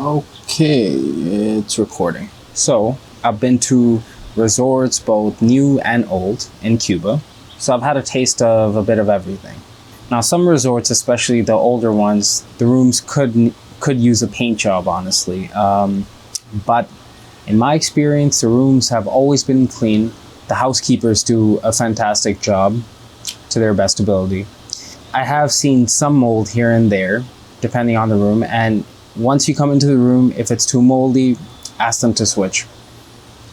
Okay, it's recording. So, I've been to resorts both new and old in Cuba. So, I've had a taste of a bit of everything. Now, some resorts, especially the older ones, the rooms could use a paint job, honestly. But in my experience, the rooms have always been clean. The housekeepers do a fantastic job to their best ability. I have seen some mold here and there, depending on the room, and once you come into the room, if it's too moldy, ask them to switch.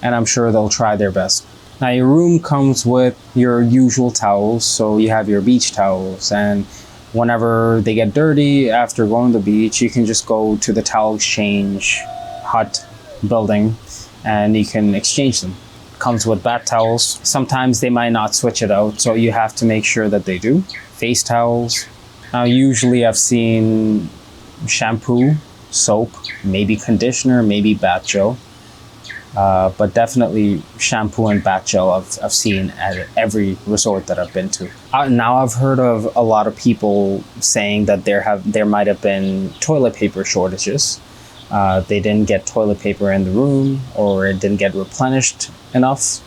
And I'm sure they'll try their best. Now, your room comes with your usual towels, so you have your beach towels, and whenever they get dirty after going to the beach, you can just go to the towel exchange hut building and you can exchange them. Comes with bath towels. Sometimes they might not switch it out, so you have to make sure that they do. Face towels. Now, usually I've seen shampoo, soap, maybe conditioner, maybe bath gel. But definitely shampoo and bath gel I've seen at every resort that I've been to. Now I've heard of a lot of people saying that there might have been toilet paper shortages. They didn't get toilet paper in the room, or it didn't get replenished enough.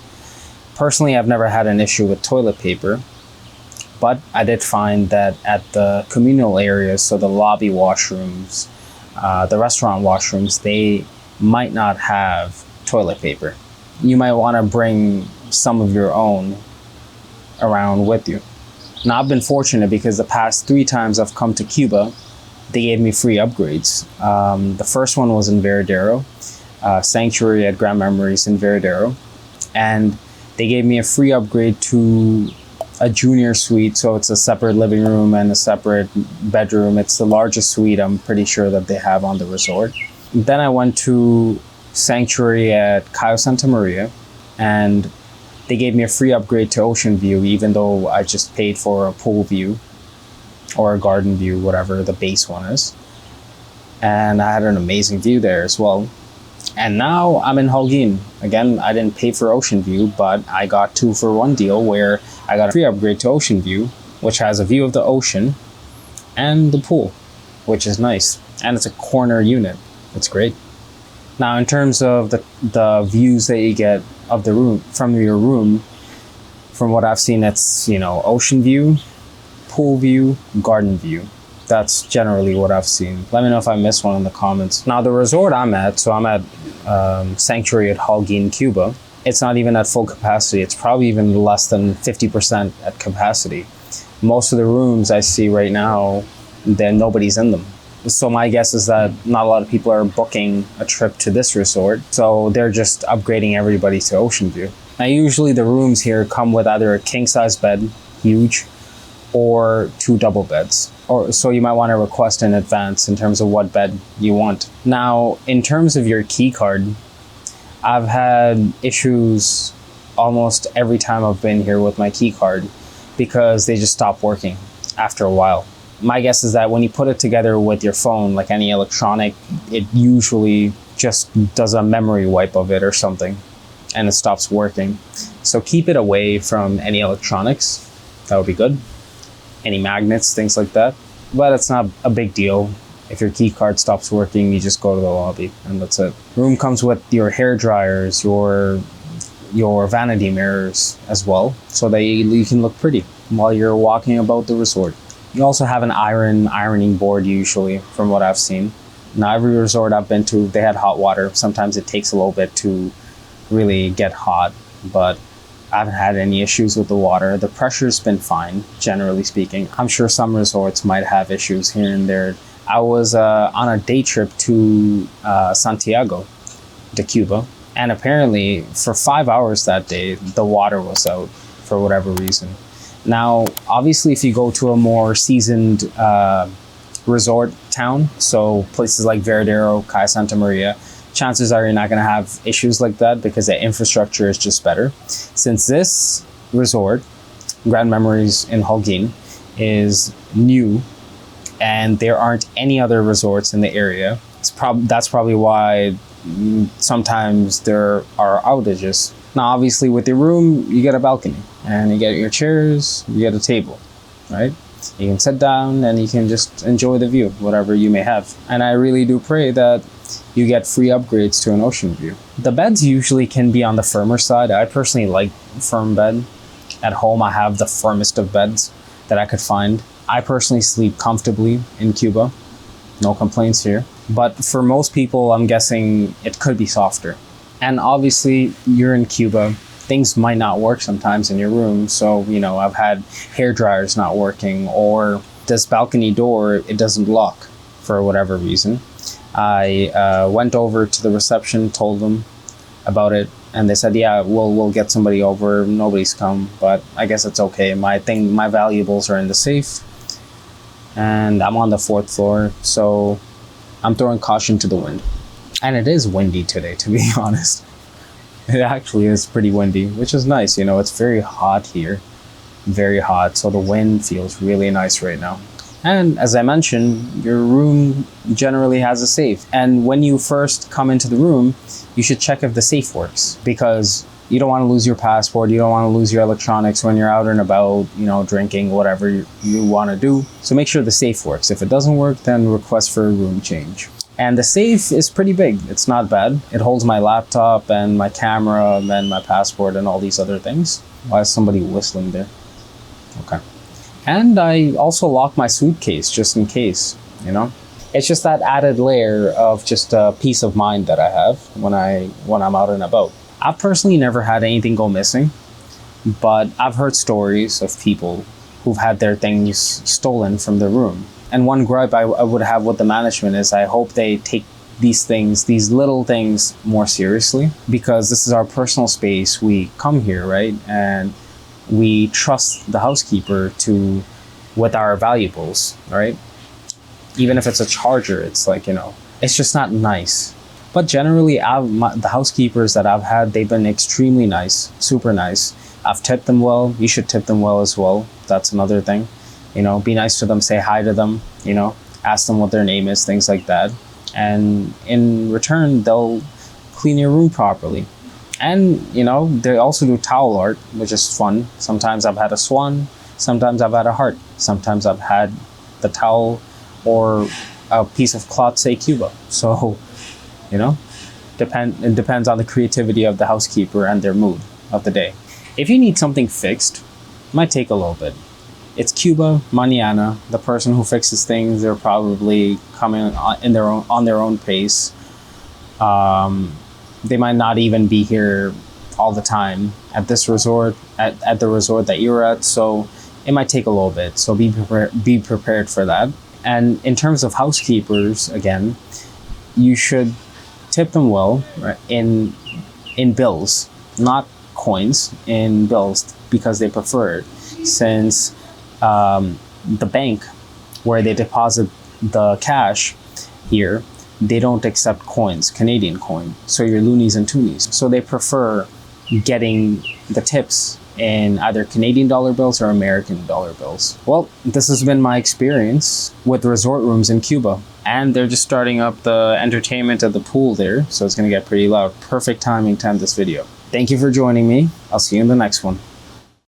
Personally, I've never had an issue with toilet paper, but I did find that at the communal areas, so the lobby washrooms, the restaurant washrooms, they might not have toilet paper. You might want to bring some of your own around with you. Now, I've been fortunate because the past 3 times I've come to Cuba, they gave me free upgrades. The first one was in Veradero, Sanctuary at Grand Memories in Veradero. And they gave me a free upgrade to a junior suite. So it's a separate living room and a separate bedroom. It's the largest suite I'm pretty sure that they have on the resort. Then I went to Sanctuary at Cayo Santa Maria, and they gave me a free upgrade to Ocean View, even though I just paid for a pool view or a garden view, whatever the base one is. And I had an amazing view there as well. And now I'm in Holguin. Again, I didn't pay for Ocean View, but I got 2-for-1 deal where I got a free upgrade to Ocean View, which has a view of the ocean and the pool, which is nice. And it's a corner unit. It's great. Now, in terms of the views that you get of the room, from your room, from what I've seen, it's, ocean view, pool view, garden view. That's generally what I've seen. Let me know if I missed one in the comments. Now, the resort I'm at, so I'm at Sanctuary at Holguin, Cuba. It's not even at full capacity. It's probably even less than 50% at capacity. Most of the rooms I see right now, then nobody's in them. So my guess is that not a lot of people are booking a trip to this resort. So they're just upgrading everybody to Ocean View. Now, usually the rooms here come with either a king-size bed, huge, or 2 double beds. So you might want to request in advance in terms of what bed you want. Now, in terms of your key card, I've had issues almost every time I've been here with my key card because they just stop working after a while. My guess is that when you put it together with your phone, like any electronic, it usually just does a memory wipe of it or something, and it stops working. So keep it away from any electronics. That would be good. Any magnets, things like that. But it's not a big deal. If your key card stops working, you just go to the lobby and that's it. Room comes with your hair dryers, your vanity mirrors as well, so that you can look pretty while you're walking about the resort. You also have an ironing board usually, from what I've seen. Now, every resort I've been to, they had hot water. Sometimes it takes a little bit to really get hot, but I haven't had any issues with the water. The pressure's been fine, generally speaking. I'm sure some resorts might have issues here and there. I was on a day trip to Santiago, to Cuba, and apparently for 5 hours that day, the water was out for whatever reason. Now, obviously, if you go to a more seasoned resort town, so places like Veradero, Cayo Santa Maria, chances are you're not going to have issues like that because the infrastructure is just better. Since this resort, Grand Memories in Holguin, is new and there aren't any other resorts in the area, that's probably why sometimes there are outages. Now, obviously, with your room, you get a balcony and you get your chairs, you get a table, right? You can sit down and you can just enjoy the view, whatever you may have. And I really do pray that you get free upgrades to an ocean view. The beds usually can be on the firmer side. I personally like firm bed. At home, I have the firmest of beds that I could find. I personally sleep comfortably in Cuba. No complaints here. But for most people, I'm guessing it could be softer. And obviously, you're in Cuba. Things might not work sometimes in your room. So, you know, I've had hair dryers not working, or this balcony door, it doesn't lock for whatever reason. I went over to the reception, told them about it, and they said, yeah, we'll get somebody over. Nobody's come, but I guess it's okay. My valuables are in the safe, and I'm on the 4th floor, so I'm throwing caution to the wind. And it is windy today, to be honest. It actually is pretty windy, which is nice. You know, it's very hot here, very hot, so the wind feels really nice right now. And as I mentioned, your room generally has a safe. And when you first come into the room, you should check if the safe works, because you don't want to lose your passport. You don't want to lose your electronics when you're out and about, you know, drinking, whatever you want to do. So make sure the safe works. If it doesn't work, then request for a room change. And the safe is pretty big. It's not bad. It holds my laptop and my camera and my passport and all these other things. Why is somebody whistling there? Okay. And I also lock my suitcase just in case, you know. It's just that added layer of just peace of mind that I have when I'm out and about. I've personally never had anything go missing, but I've heard stories of people who've had their things stolen from their room. And one gripe I would have with the management is I hope they take these things, these little things, more seriously, because this is our personal space. We come here, right? And we trust the housekeeper with our valuables, right? Even if it's a charger, it's like, you know, it's just not nice. But generally, the housekeepers that I've had, they've been extremely nice, super nice. I've tipped them well. You should tip them well as well. That's another thing. You know, be nice to them, say hi to them, you know, ask them what their name is, things like that. And in return, they'll clean your room properly. And, you know, they also do towel art, which is fun. Sometimes I've had a swan. Sometimes I've had a heart. Sometimes I've had the towel or a piece of cloth say Cuba. So, you know, it depends on the creativity of the housekeeper and their mood of the day. If you need something fixed, it might take a little bit. It's Cuba, mañana. The person who fixes things, they're probably coming on their own pace. They might not even be here all the time at this resort, at the resort that you're at. So it might take a little bit. So be prepared for that. And in terms of housekeepers, again, you should tip them well, right, in bills, not coins, in bills, because they prefer it. Since the bank where they deposit the cash here, they don't accept coins, Canadian coin. So your loonies and toonies. So they prefer getting the tips in either Canadian dollar bills or American dollar bills. Well, this has been my experience with resort rooms in Cuba. And they're just starting up the entertainment at the pool there. So it's going to get pretty loud. Perfect timing to end this video. Thank you for joining me. I'll see you in the next one.